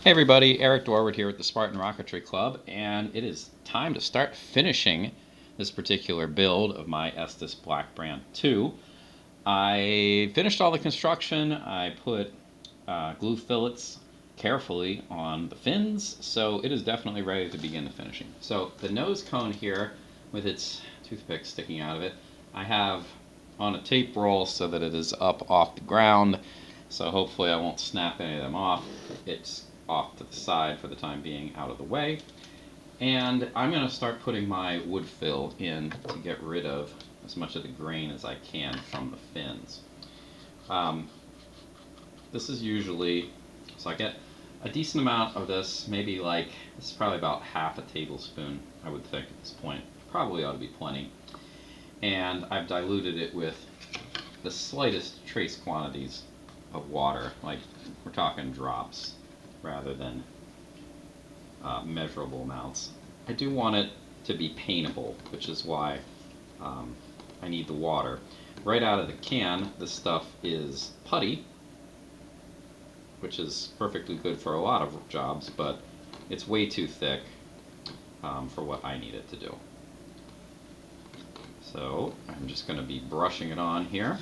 Hey everybody, Eric Dorward here with the Spartan Rocketry Club, and it is time to start finishing this particular build of my Estes Black Brant II. I finished all the construction. I put glue fillets carefully on the fins, so it is definitely ready to begin the finishing. So the nose cone here, with its toothpick sticking out of it, I have on a tape roll so that it is up off the ground, so hopefully I won't snap any of them off. It's off to the side for the time being, out of the way. And I'm going to start putting my wood fill in to get rid of as much of the grain as I can from the fins. This is usually, so I get a decent amount of this, maybe like, this is probably about half a tablespoon, I would think at this point. Probably ought to be plenty. And I've diluted it with the slightest trace quantities of water, like we're talking drops rather than measurable amounts. I do want it to be paintable, which is why I need the water. Right out of the can, this stuff is putty, which is perfectly good for a lot of jobs, but it's way too thick for what I need it to do. So I'm just going to be brushing it on here,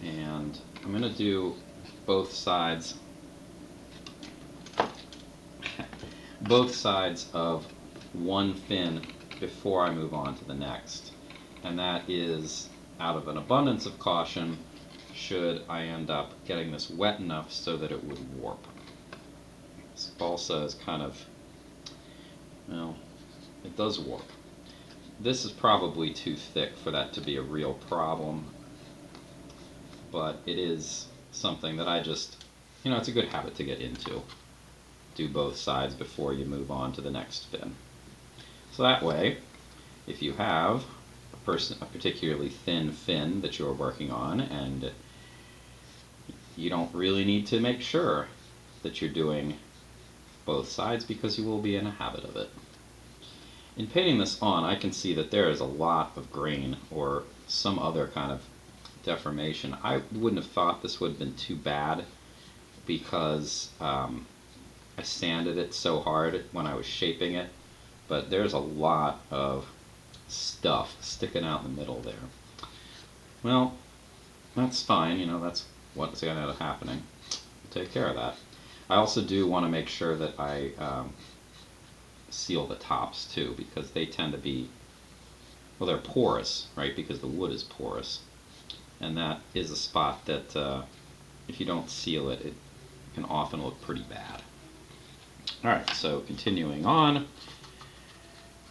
and I'm going to do both sides of one fin before I move on to the next. And that is out of an abundance of caution should I end up getting this wet enough so that it would warp. This balsa is kind of, well, it does warp. This is probably too thick for that to be a real problem, but it is something that I just, it's a good habit to get into. Do both sides before you move on to the next fin. So that way, if you have a particularly thin fin that you're working on, and you don't really need to make sure that you're doing both sides because you will be in a habit of it. In painting this on, I can see that there is a lot of grain or some other kind of deformation. I wouldn't have thought this would have been too bad because I sanded it so hard when I was shaping it, but there's a lot of stuff sticking out in the middle there. Well, that's fine, that's what's going to end up happening. Take care of that. I also do want to make sure that I seal the tops too, because they tend to be, well, they're porous, right, because the wood is porous. And that is a spot that if you don't seal it, it can often look pretty bad. Alright, so continuing on,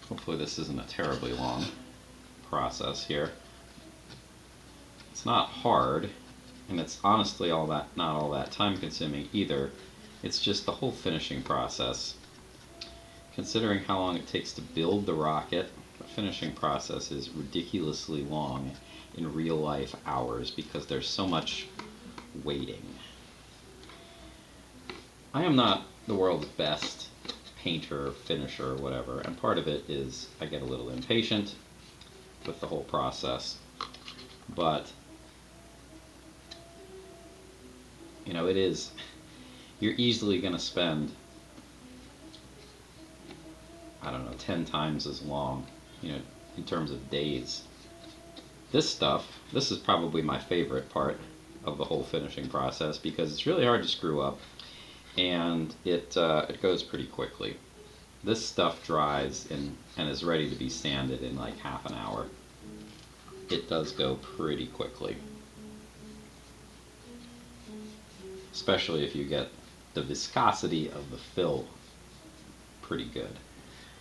hopefully this isn't a terribly long process here. It's not hard, and it's honestly not all that time consuming either. It's just the whole finishing process. Considering how long it takes to build the rocket, the finishing process is ridiculously long in real life hours because there's so much waiting. I am not the world's best painter, finisher, whatever, and part of it is I get a little impatient with the whole process, but it is, you're easily going to spend, I don't know, 10 times as long, in terms of days. This is probably my favorite part of the whole finishing process because it's really hard to screw up, and it goes pretty quickly. This stuff dries and is ready to be sanded in like half an hour. It does go pretty quickly, especially if you get the viscosity of the fill pretty good.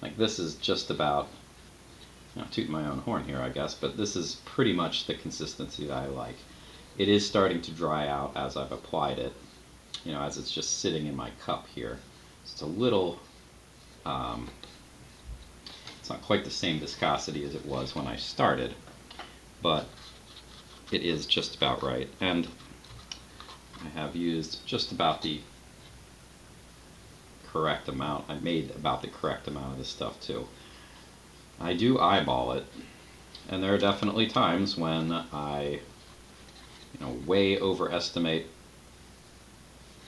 Like this is just about, tooting my own horn here I guess, but this is pretty much the consistency that I like. It is starting to dry out as I've applied it, as it's just sitting in my cup here. It's a little, it's not quite the same viscosity as it was when I started, but it is just about right. And I have used just about the correct amount. I made about the correct amount of this stuff too. I do eyeball it, and there are definitely times when I way overestimate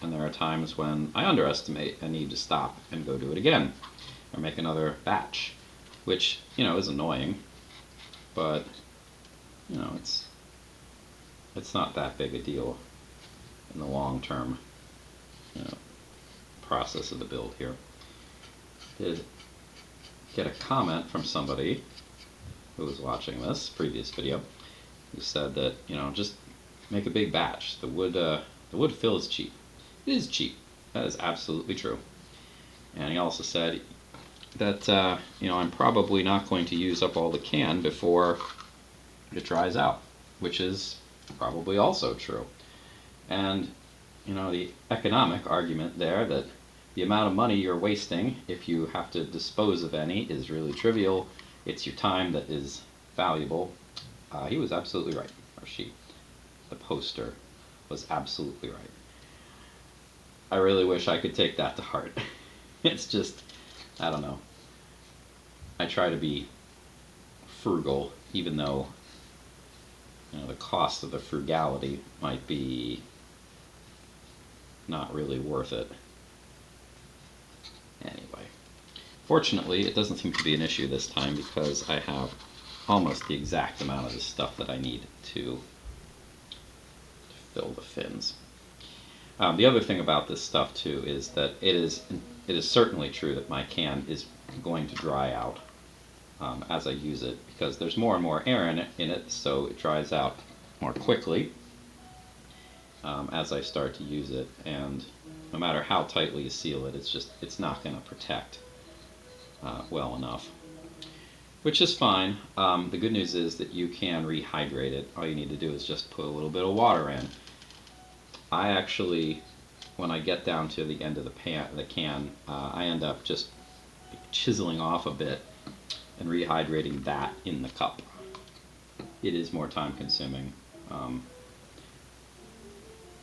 and there are times when I underestimate and need to stop and go do it again, or make another batch, which, is annoying, but, it's not that big a deal in the long term, process of the build here. Did get a comment from somebody who was watching this previous video who said that, just make a big batch. The wood fill is cheap. It is cheap. That is absolutely true. And he also said that, I'm probably not going to use up all the can before it dries out, which is probably also true. And, the economic argument there that the amount of money you're wasting if you have to dispose of any is really trivial. It's your time that is valuable. He was absolutely right, or she. The poster was absolutely right. I really wish I could take that to heart. It's just, I don't know. I try to be frugal, even though, the cost of the frugality might be not really worth it. Anyway, fortunately, it doesn't seem to be an issue this time because I have almost the exact amount of the stuff that I need to fill the fins. The other thing about this stuff too is that it is certainly true that my can is going to dry out as I use it, because there's more and more air in it, so it dries out more quickly as I start to use it, and no matter how tightly you seal it, it's not going to protect well enough, which is fine. The good news is that you can rehydrate it. All you need to do is just put a little bit of water in. I actually, when I get down to the end of the can, I end up just chiseling off a bit and rehydrating that in the cup. It is more time consuming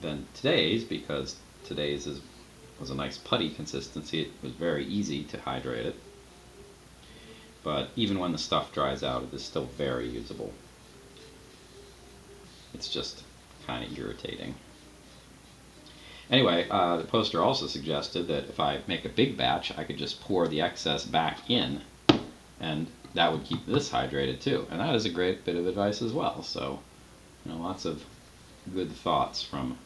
than today's, because today's was a nice putty consistency. It was very easy to hydrate it. But even when the stuff dries out, it is still very usable. It's just kind of irritating. Anyway, the poster also suggested that if I make a big batch, I could just pour the excess back in, and that would keep this hydrated too. And that is a great bit of advice as well. So, lots of good thoughts from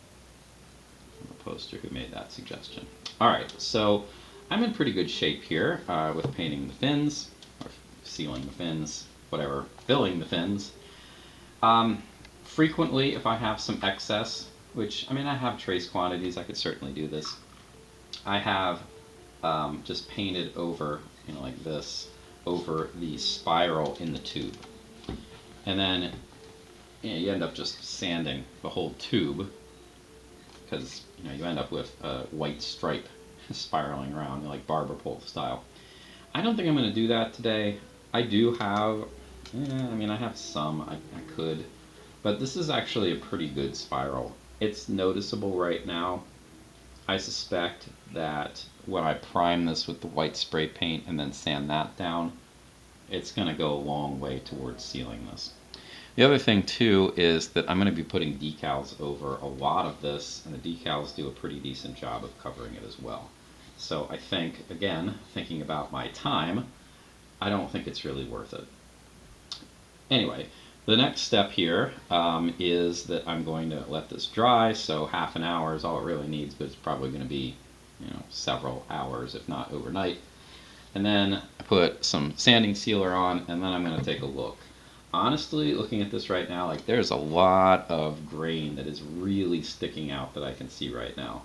the poster who made that suggestion. Alright, so I'm in pretty good shape here with painting the fins, or sealing the fins, whatever, filling the fins. Frequently, if I have some excess, which, I have trace quantities, I could certainly do this. I have just painted over, like this, over the spiral in the tube. And then you end up just sanding the whole tube, because you end up with a white stripe spiraling around, like barber pole style. I don't think I'm going to do that today. I do have, I have some, I could, but this is actually a pretty good spiral. It's noticeable right now. I suspect that when I prime this with the white spray paint and then sand that down, it's going to go a long way towards sealing this. The other thing too is that I'm going to be putting decals over a lot of this, and the decals do a pretty decent job of covering it as well. So I think, again, thinking about my time, I don't think it's really worth it. Anyway, the next step here is that I'm going to let this dry, so half an hour is all it really needs, but it's probably going to be, several hours, if not overnight. And then I put some sanding sealer on, and then I'm going to take a look. Honestly, looking at this right now, there's a lot of grain that is really sticking out that I can see right now.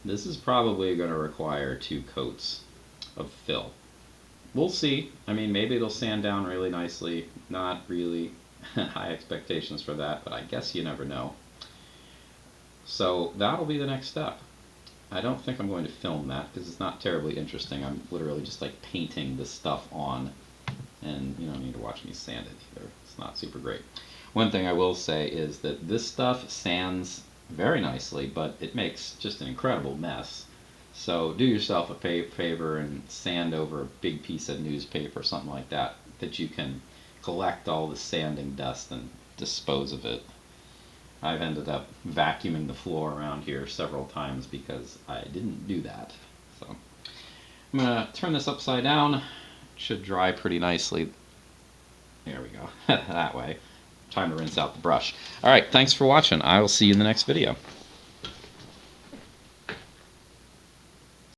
This is probably going to require 2 coats of fill. We'll see. Maybe it'll sand down really nicely. Not really high expectations for that, but I guess you never know. So that'll be the next step. I don't think I'm going to film that because it's not terribly interesting. I'm literally just painting this stuff on, and you don't need to watch me sand it either. It's not super great. One thing I will say is that this stuff sands very nicely, but it makes just an incredible mess. So do yourself a favor and sand over a big piece of newspaper or something like that, that you can collect all the sanding dust and dispose of it. I've ended up vacuuming the floor around here several times because I didn't do that. So I'm going to turn this upside down. It should dry pretty nicely. There we go. That way. Time to rinse out the brush. All right, thanks for watching. I will see you in the next video.